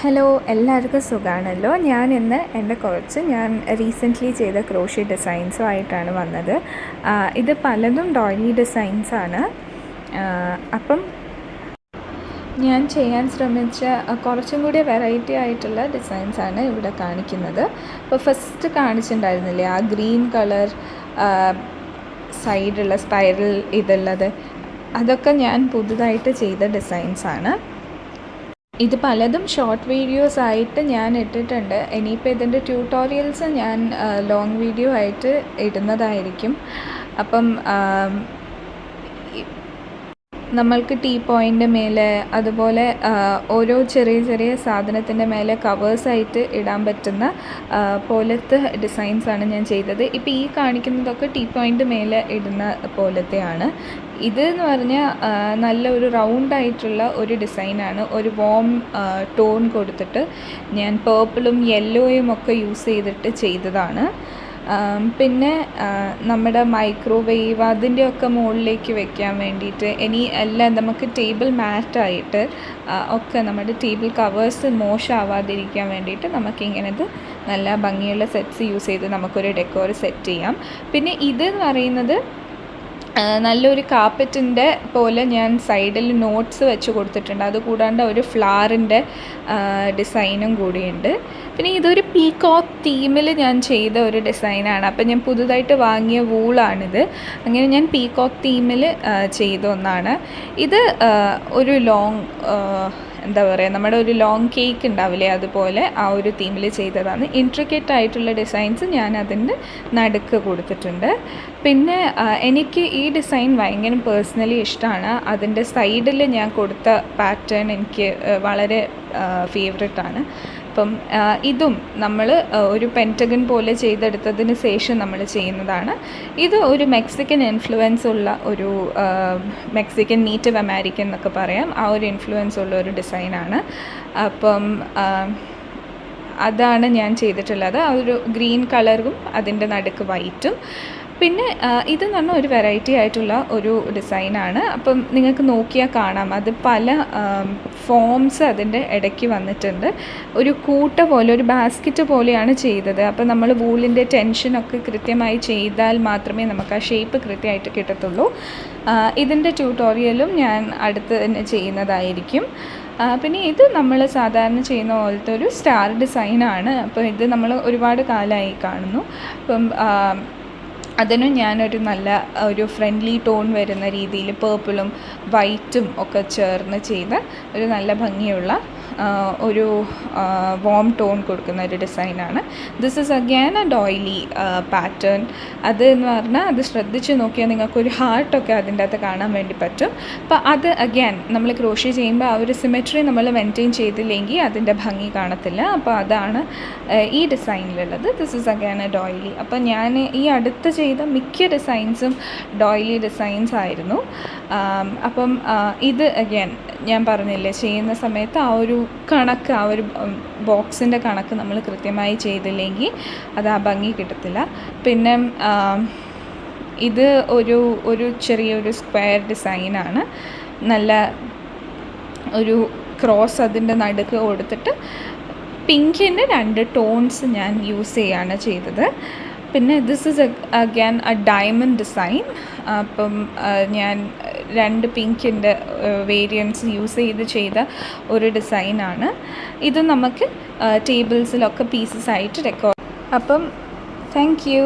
Hello, എല്ലാവർക്കും സുഖമാണല്ലോ. ഞാൻ ഇന്ന് ഞാൻ റീസെൻ്റ്ലി ചെയ്ത ക്രോഷ്യ ഡിസൈൻസുമായിട്ടാണ് വന്നത്. ഇത് പലതും ഡോയിലി ഡിസൈൻസാണ്. അപ്പം ഞാൻ ചെയ്യാൻ ശ്രമിച്ച കുറച്ചും കൂടി വെറൈറ്റി ആയിട്ടുള്ള ഡിസൈൻസാണ് ഇവിടെ കാണിക്കുന്നത്. ഇപ്പോൾ ഫസ്റ്റ് കാണിച്ചിട്ടുണ്ടായിരുന്നില്ലേ ആ ഗ്രീൻ കളർ സൈഡുള്ള സ്പൈറൽ ഇതുള്ളത്, അതൊക്കെ ഞാൻ പുതുതായിട്ട് ചെയ്ത ഡിസൈൻസാണ്. ഇത് പലതും ഷോർട്ട് വീഡിയോസ് ആയിട്ട് ഞാൻ ഇട്ടിട്ടുണ്ട്. ഇനിയിപ്പോൾ ഇതിൻ്റെ ട്യൂട്ടോറിയൽസ് ഞാൻ ലോങ് വീഡിയോ ആയിട്ട് ഇടുന്നതായിരിക്കും. അപ്പം നമ്മൾക്ക് ടീ പോയിൻ്റെ മേലെ, അതുപോലെ ഓരോ ചെറിയ ചെറിയ സാധനത്തിൻ്റെ മേലെ കവേഴ്സായിട്ട് ഇടാൻ പറ്റുന്ന പോലത്തെ ഡിസൈൻസാണ് ഞാൻ ചെയ്തത്. ഇപ്പോൾ ഈ കാണിക്കുന്നതൊക്കെ ടീ പോയിൻ്റ് മേലെ ഇടുന്ന പോലത്തെയാണ്. ഇതെന്ന് പറഞ്ഞാൽ നല്ലൊരു റൗണ്ടായിട്ടുള്ള ഒരു ഡിസൈനാണ്. ഒരു വോം ടോൺ കൊടുത്തിട്ട് ഞാൻ പേർപ്പിളും യെല്ലോയും ഒക്കെ യൂസ് ചെയ്തിട്ട് ചെയ്തതാണ്. പിന്നെ നമ്മുടെ മൈക്രോവേവ് അതിൻ്റെയൊക്കെ മുകളിലേക്ക് വെക്കാൻ വേണ്ടിയിട്ട് എല്ലാം നമുക്ക് ടേബിൾ മാറ്റായിട്ട് ഒക്കെ നമ്മുടെ ടേബിൾ കവേഴ്സ് മോശമാവാതിരിക്കാൻ വേണ്ടിയിട്ട് നമുക്കിങ്ങനത്തെ നല്ല ഭംഗിയുള്ള സെറ്റ്സ് യൂസ് ചെയ്ത് നമുക്കൊരു ഡെക്കോർ സെറ്റ് ചെയ്യാം. പിന്നെ ഇതെന്ന് പറയുന്നത് നല്ലൊരു കാർപ്പറ്റിൻ്റെ പോലെ ഞാൻ സൈഡിൽ നോട്ട്സ് വെച്ച് കൊടുത്തിട്ടുണ്ട്. അതുകൂടാണ്ട് ഒരു ഫ്ലവറിൻ്റെ ഡിസൈനും കൂടിയുണ്ട്. പിന്നെ ഇതൊരു പീകോക്ക് തീമിൽ ഞാൻ ചെയ്ത ഒരു ഡിസൈനാണ്. അപ്പം ഞാൻ പുതുതായിട്ട് വാങ്ങിയ വൂളാണിത്. അങ്ങനെ ഞാൻ പീകോക്ക് തീമിൽ ചെയ്ത ഒന്നാണ് ഇത്. ഒരു ലോങ് എന്താ പറയുക, നമ്മുടെ ഒരു ലോങ് കേക്ക് ഉണ്ടാവില്ലേ, അതുപോലെ ആ ഒരു തീമിൽ ചെയ്തതാണ്. ഇൻട്രിക്കേറ്റ് ആയിട്ടുള്ള ഡിസൈൻസ് ഞാൻ അതിൻ്റെ നടുക്ക് കൊടുത്തിട്ടുണ്ട്. പിന്നെ എനിക്ക് ഈ ഡിസൈൻ ഭയങ്കര പേഴ്സണലി ഇഷ്ടമാണ്. അതിൻ്റെ സൈഡിൽ ഞാൻ കൊടുത്ത പാറ്റേൺ എനിക്ക് വളരെ ഫേവറേറ്റാണ്. അപ്പം ഇതും നമ്മൾ ഒരു പെൻറ്റഗൺ പോലെ ചെയ്തെടുത്തതിന് ശേഷം നമ്മൾ ചെയ്യുന്നതാണ്. ഇത് ഒരു മെക്സിക്കൻ ഇൻഫ്ലുവൻസ് ഉള്ള ഒരു മെക്സിക്കൻ നേറ്റീവ് അമേരിക്കൻ എന്നൊക്കെ പറയാം, ആ ഒരു ഇൻഫ്ലുവൻസ് ഉള്ള ഒരു ഡിസൈനാണ്. അപ്പം അതാണ് ഞാൻ ചെയ്തിട്ടുള്ളത്. ആ ഒരു ഗ്രീൻ കളറും അതിൻ്റെ നടുക്ക് വൈറ്റും. പിന്നെ ഇതെന്ന് പറഞ്ഞാൽ ഒരു വെറൈറ്റി ആയിട്ടുള്ള ഒരു ഡിസൈനാണ്. അപ്പം നിങ്ങൾക്ക് നോക്കിയാൽ കാണാം, അത് പല ഫോംസ് അതിൻ്റെ ഇടയ്ക്ക് വന്നിട്ടുണ്ട്. ഒരു കൂട്ട പോലെ, ഒരു ബാസ്ക്കറ്റ് പോലെയാണ് ചെയ്തത്. അപ്പം നമ്മൾ വൂളിൻ്റെ ടെൻഷനൊക്കെ കൃത്യമായി ചെയ്താൽ മാത്രമേ നമുക്ക് ആ ഷേപ്പ് കൃത്യമായിട്ട് കിട്ടത്തുള്ളൂ. ഇതിൻ്റെ ട്യൂട്ടോറിയലും ഞാൻ അടുത്ത് തന്നെ ചെയ്യുന്നതായിരിക്കും. പിന്നെ ഇത് നമ്മൾ സാധാരണ ചെയ്യുന്ന പോലത്തെ ഒരു സ്റ്റാർ ഡിസൈനാണ്. അപ്പോൾ ഇത് നമ്മൾ ഒരുപാട് കാലമായി കാണുന്നു. അപ്പം അതിനും ഞാനൊരു നല്ല ഒരു ഫ്രണ്ട്ലി ടോൺ വരുന്ന രീതിയിൽ പേർപ്പിളും വൈറ്റും ഒക്കെ ചേർന്ന് ചെയ്ത ഒരു നല്ല ഭംഗിയുള്ള ഒരു വോം ടോൺ കൊടുക്കുന്ന ഒരു ഡിസൈനാണ്. This is again a doily pattern. അത് എന്ന് പറഞ്ഞാൽ അത് ശ്രദ്ധിച്ച് നോക്കിയാൽ നിങ്ങൾക്കൊരു ഹാർട്ടൊക്കെ അതിൻ്റെ അകത്ത് കാണാൻ വേണ്ടി പറ്റും. അപ്പോൾ അത് അഗൈൻ നമ്മൾ ക്രോഷ്യ ചെയ്യുമ്പോൾ ആ ഒരു സിമെട്രി നമ്മൾ മെയിൻറ്റെയിൻ ചെയ്തില്ലെങ്കിൽ അതിൻ്റെ ഭംഗി കാണത്തില്ല. അപ്പോൾ അതാണ് ഈ ഡിസൈനിലുള്ളത്. This is again a doily. അപ്പോൾ ഞാൻ ഈ അടുത്ത് ചെയ്ത മിക്ക ഡിസൈൻസും ഡോയിലി ഡിസൈൻസ് ആയിരുന്നു. അപ്പം ഇത് അഗൈൻ ഞാൻ പറഞ്ഞില്ലേ, ചെയ്യുന്ന സമയത്ത് ആ ഒരു കണക്ക്, ആ ഒരു ബോക്സിൻ്റെ കണക്ക് നമ്മൾ കൃത്യമായി ചെയ്തില്ലെങ്കിൽ അത് ആ ഭംഗി കിട്ടത്തില്ല. പിന്നെ ഇത് ഒരു ചെറിയൊരു സ്ക്വയർ ഡിസൈനാണ്. നല്ല ഒരു ക്രോസ് അതിൻ്റെ നടുക്ക് കൊടുത്തിട്ട് പിങ്കിൻ്റെ 2 ടോൺസ് ഞാൻ യൂസ് ചെയ്യുകയാണ് ചെയ്തത്. പിന്നെ this is again A diamond design. അപ്പം ഞാൻ 2 പിങ്കിൻ്റെ വേരിയൻസ് യൂസ് ചെയ്ത ഒരു ഡിസൈനാണ് ഇത്. നമുക്ക് ടേബിൾസിലൊക്കെ പീസസ് ആയിട്ട് ഡെക്കോർ. അപ്പം താങ്ക് യു.